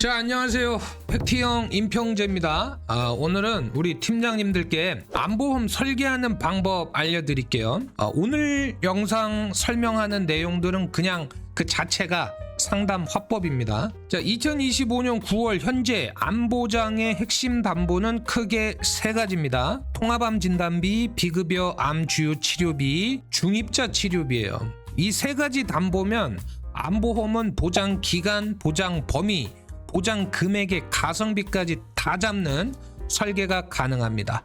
자, 안녕하세요. 팩트형 임평재입니다. 오늘은 우리 팀장님들께 암보험 설계하는 방법 알려드릴게요. 오늘 영상 설명하는 내용들은 그냥 그 자체가 상담 화법입니다. 자, 2025년 9월 현재 암보장의 핵심 담보는 크게 세 가지입니다. 통합암 진단비, 비급여 암 주요 치료비, 중입자 치료비예요. 이 세 가지 담보면 암보험은 보장 기간, 보장 범위, 보장 금액의 가성비까지 다 잡는 설계가 가능합니다.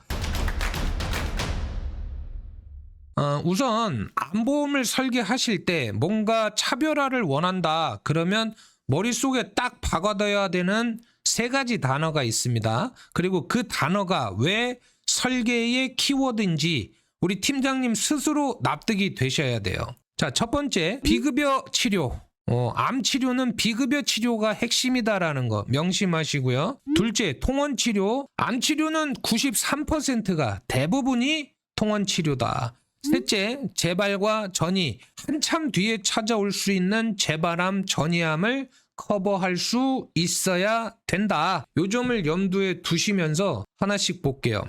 우선 암보험을 설계하실 때 뭔가 차별화를 원한다 그러면 머릿속에 딱 박아둬야 되는 세 가지 단어가 있습니다. 그리고 그 단어가 왜 설계의 키워드인지 우리 팀장님 스스로 납득이 되셔야 돼요. 자, 첫 번째, 비급여 치료. 암 치료는 비급여 치료가 핵심이다라는 거 명심하시고요. 둘째, 통원 치료. 암 치료는 93%가 대부분이 통원 치료다. 셋째, 재발과 전이. 한참 뒤에 찾아올 수 있는 재발암, 전이암을 커버할 수 있어야 된다. 요 점을 염두에 두시면서 하나씩 볼게요.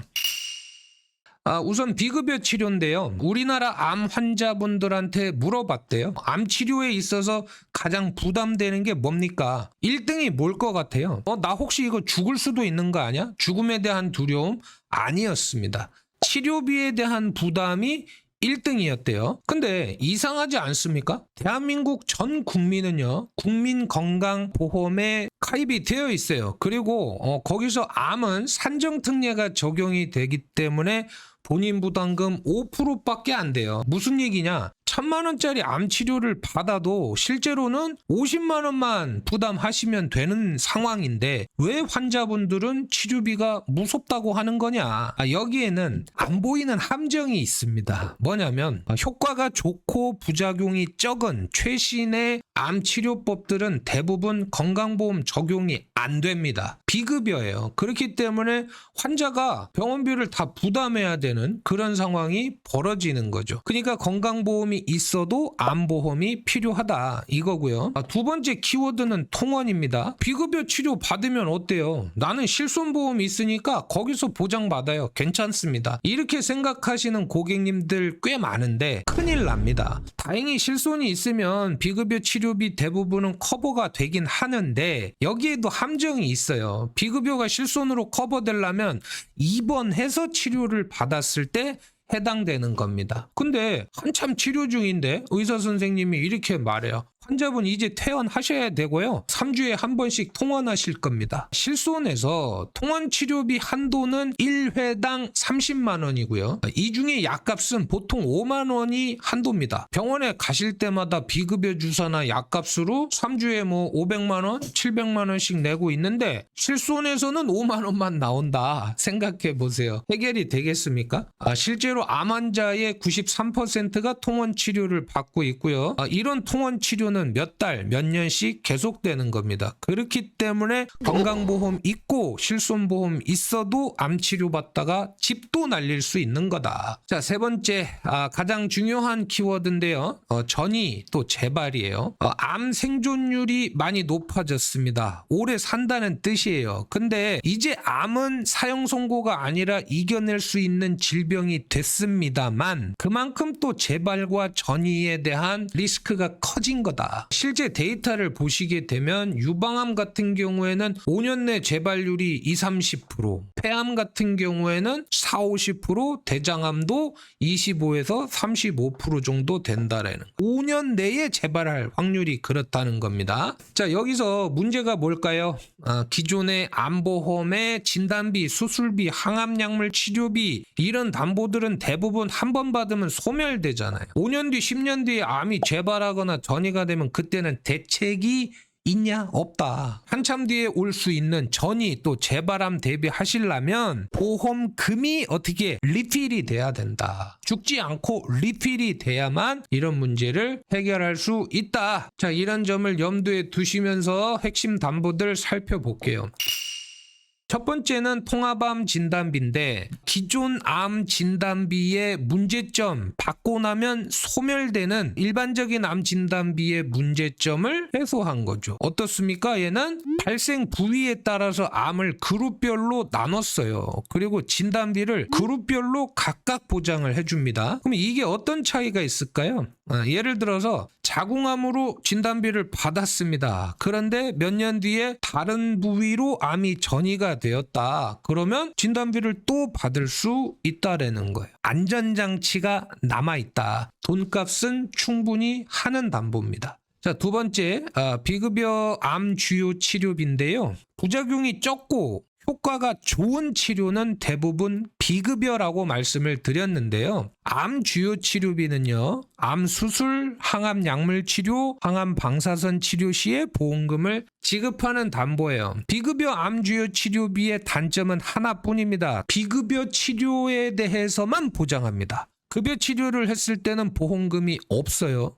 우선 비급여 치료인데요. 우리나라 암 환자분들한테 물어봤대요. 암 치료에 있어서 가장 부담되는 게 뭡니까? 1등이 뭘 것 같아요? 나 혹시 이거 죽을 수도 있는 거 아니야? 죽음에 대한 두려움? 아니었습니다. 치료비에 대한 부담이 1등이었대요. 근데 이상하지 않습니까? 대한민국 전 국민은요, 국민건강보험에 가입이 되어 있어요. 그리고 거기서 암은 산정특례가 적용이 되기 때문에 본인 부담금 5%밖에 안 돼요. 무슨 얘기냐? 1000만 원짜리 암 치료를 받아도 실제로는 50만 원만 부담하시면 되는 상황인데 왜 환자분들은 치료비가 무섭다고 하는 거냐? 여기에는 안 보이는 함정이 있습니다. 뭐냐면 효과가 좋고 부작용이 적은 최신의 암 치료법들은 대부분 건강보험 적용이 안 됩니다. 비급여예요. 그렇기 때문에 환자가 병원비를 다 부담해야 되는 그런 상황이 벌어지는 거죠. 그러니까 건강보험이 있어도 암보험이 필요하다 이거고요. 두 번째 키워드는 통원입니다. 비급여 치료 받으면 어때요? 나는 실손보험이 있으니까 거기서 보장받아요. 괜찮습니다. 이렇게 생각하시는 고객님들 꽤 많은데 큰일 납니다. 다행히 실손이 있으면 비급여 치료비 대부분은 커버가 되긴 하는데 여기에도 함정이 있어요. 비급여가 실손으로 커버되려면 입원해서 치료를 받았을 때 해당되는 겁니다. 근데 한참 치료 중인데 의사 선생님이 이렇게 말해요. 환자분 이제 퇴원하셔야 되고요. 3주에 한 번씩 통원하실 겁니다. 실손에서 통원 치료비 한도는 1회당 30만 원이고요. 이 중에 약값은 보통 5만 원이 한도입니다. 병원에 가실 때마다 비급여 주사나 약값으로 3주에 500만 원, 700만 원씩 내고 있는데 실손에서는 5만 원만 나온다. 생각해 보세요. 해결이 되겠습니까? 실제로 암 환자의 93%가 통원 치료를 받고 있고요. 이런 통원 치료는 몇 달, 몇 년씩 계속되는 겁니다. 그렇기 때문에 건강보험 있고 실손보험 있어도 암 치료 받다가 집도 날릴 수 있는 거다. 자, 세 번째, 가장 중요한 키워드인데요. 전이 또 재발이에요. 암 생존율이 많이 높아졌습니다. 오래 산다는 뜻이에요. 근데 이제 암은 사형 선고가 아니라 이겨낼 수 있는 질병이 됐습니다만 그만큼 또 재발과 전이에 대한 리스크가 커진 거다. 실제 데이터를 보시게 되면 유방암 같은 경우에는 5년 내 재발률이 20-30%, 폐암 같은 경우에는 40-50%, 대장암도 25에서 35% 정도 된다라는 5년 내에 재발할 확률이 그렇다는 겁니다. 자, 여기서 문제가 뭘까요? 기존의 암보험의 진단비, 수술비, 항암약물 치료비 이런 담보들은 대부분 한 번 받으면 소멸되잖아요. 5년 뒤, 10년 뒤에 암이 재발하거나 전이가 되면 그때는 대책이 있냐? 없다. 한참 뒤에 올 수 있는 전이 또 재발암 대비하시려면 보험금이 어떻게 리필이 돼야 된다. 죽지 않고 리필이 돼야만 이런 문제를 해결할 수 있다. 자, 이런 점을 염두에 두시면서 핵심 담보들 살펴볼게요. 첫 번째는 통합암 진단비인데 기존 암 진단비의 문제점 받고 나면 소멸되는 일반적인 암 진단비의 문제점을 해소한 거죠. 어떻습니까? 얘는 발생 부위에 따라서 암을 그룹별로 나눴어요. 그리고 진단비를 그룹별로 각각 보장을 해줍니다. 그럼 이게 어떤 차이가 있을까요? 예를 들어서 자궁암으로 진단비를 받았습니다. 그런데 몇 년 뒤에 다른 부위로 암이 전이가 되었다. 그러면 진단비를 또 받을 수 있다라는 거예요. 안전장치가 남아있다. 돈값은 충분히 하는 담보입니다. 자, 두 번째, 비급여 암 주요 치료비인데요. 부작용이 적고 효과가 좋은 치료는 대부분 비급여라고 말씀을 드렸는데요. 암 주요 치료비는요, 암 수술, 항암 약물 치료, 항암 방사선 치료 시에 보험금을 지급하는 담보예요. 비급여 암 주요 치료비의 단점은 하나뿐입니다. 비급여 치료에 대해서만 보장합니다. 급여 치료를 했을 때는 보험금이 없어요.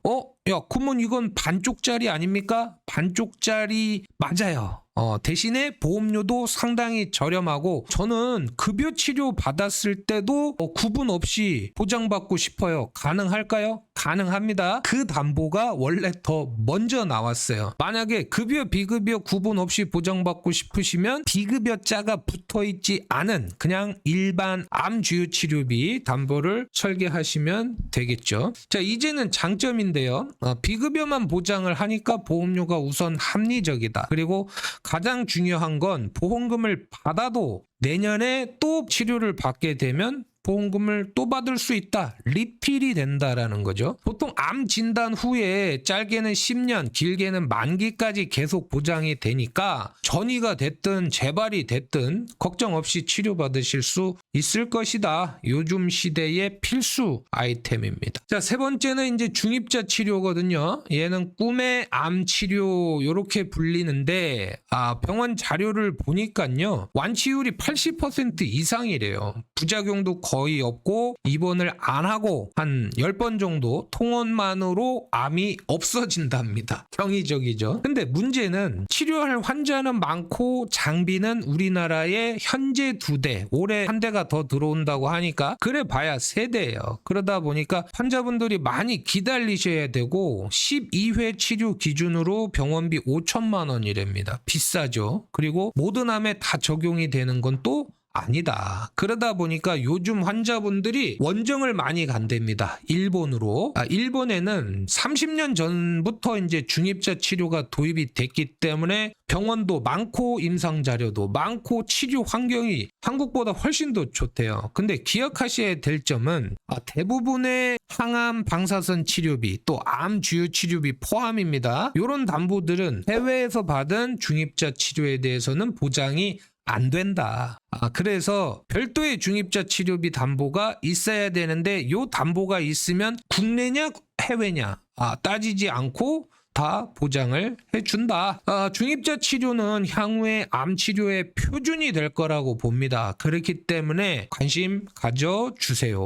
야, 그러면 이건 반쪽짜리 아닙니까? 반쪽짜리 맞아요. 대신에 보험료도 상당히 저렴하고 저는 급여 치료 받았을 때도 구분 없이 보장받고 싶어요. 가능할까요? 가능합니다. 그 담보가 원래 더 먼저 나왔어요. 만약에 급여 비급여 구분 없이 보장받고 싶으시면 비급여자가 붙어있지 않은 그냥 일반 암 주요 치료비 담보를 설계하시면 되겠죠. 자, 이제는 장점인데요. 비급여만 보장을 하니까 보험료가 우선 합리적이다. 그리고 가장 중요한 건 보험금을 받아도 내년에 또 치료를 받게 되면 보험금을 또 받을 수 있다. 리필이 된다라는 거죠. 보통 암 진단 후에 짧게는 10년, 길게는 만기까지 계속 보장이 되니까 전이가 됐든 재발이 됐든 걱정 없이 치료받으실 수 있을 것이다. 요즘 시대의 필수 아이템입니다. 자, 세 번째는 이제 중입자 치료거든요. 얘는 꿈의 암 치료 이렇게 불리는데 병원 자료를 보니까요. 완치율이 80% 이상이래요. 부작용도 거의 없고 입원을 안 하고 한 10번 정도 통원만으로 암이 없어진답니다. 경이적이죠. 근데 문제는 치료할 환자는 많고 장비는 우리나라에 현재 2대, 올해 1대가 더 들어온다고 하니까 그래 봐야 3대예요. 그러다 보니까 환자분들이 많이 기다리셔야 되고 12회 치료 기준으로 병원비 5천만 원이랍니다. 비싸죠. 그리고 모든 암에 다 적용이 되는 건 또 아니다. 그러다 보니까 요즘 환자분들이 원정을 많이 간답니다. 일본으로. 일본에는 30년 전부터 이제 중입자 치료가 도입이 됐기 때문에 병원도 많고 임상 자료도 많고 치료 환경이 한국보다 훨씬 더 좋대요. 근데 기억하셔야 될 점은 대부분의 항암 방사선 치료비 또 암 주요 치료비 포함입니다. 이런 담보들은 해외에서 받은 중입자 치료에 대해서는 보장이 안 된다. 그래서 별도의 중입자 치료비 담보가 있어야 되는데 이 담보가 있으면 국내냐 해외냐 따지지 않고 다 보장을 해준다. 중입자 치료는 향후에 암 치료의 표준이 될 거라고 봅니다. 그렇기 때문에 관심 가져주세요.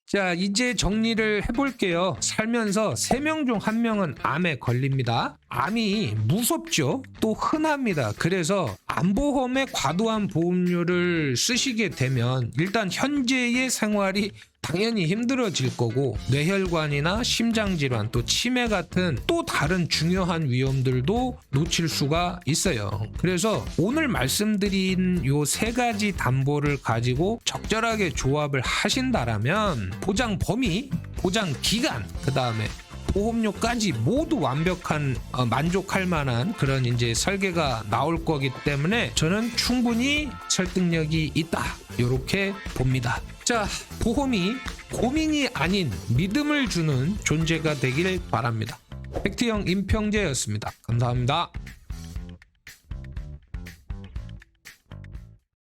자, 이제 정리를 해볼게요. 살면서 3명 중 1명은 암에 걸립니다. 암이 무섭죠. 또 흔합니다. 그래서 암보험에 과도한 보험료를 쓰시게 되면 일단 현재의 생활이 당연히 힘들어질 거고 뇌혈관이나 심장질환 또 치매 같은 또 다른 중요한 위험들도 놓칠 수가 있어요. 그래서 오늘 말씀드린 요 3가지 담보를 가지고 적절하게 조합을 하신다라면 보장 범위, 보장 기간, 그 다음에 보험료까지 모두 완벽한 만족할 만한 그런 이제 설계가 나올 거기 때문에 저는 충분히 설득력이 있다. 이렇게 봅니다. 자, 보험이 고민이 아닌 믿음을 주는 존재가 되길 바랍니다. 팩트형 임평재였습니다. 감사합니다.